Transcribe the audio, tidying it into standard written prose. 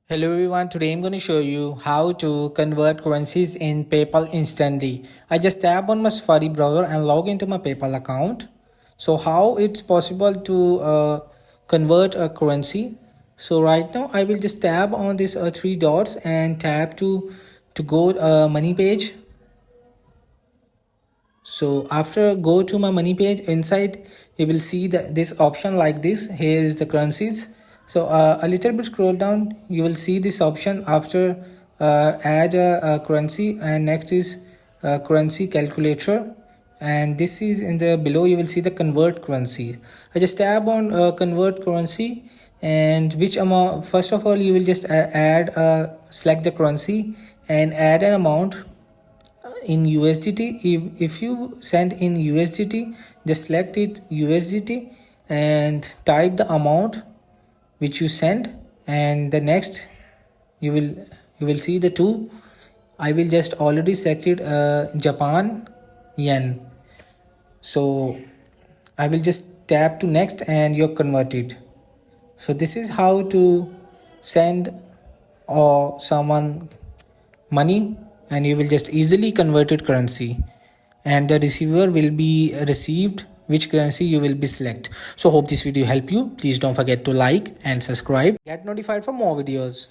Hello everyone, today I'm going to show you how to convert currencies in PayPal instantly. I just tap on my Safari browser and log into my PayPal account. So how it's possible to convert a currency. So right now I will just tap on these three dots and tap to go money page. So after go to my money page, inside you will see this option like this. Here is the currencies. So a little bit scroll down, you will see this option after add a currency, and next is currency calculator, and this is in the below you will see the convert currency. I just tap on convert currency, and which amount, first of all you will just add select the currency and add an amount in USDT. If you send in USDT, just select it USDT and type the amount which you send, and the next you will see the two. I will just already selected Japan yen, so I will just tap to next and you're converted. So this is how to send or someone money, and you will just easily converted currency, and the receiver will be received which currency you will be select. So hope this video help you. Please don't forget to like and subscribe, get notified for more videos.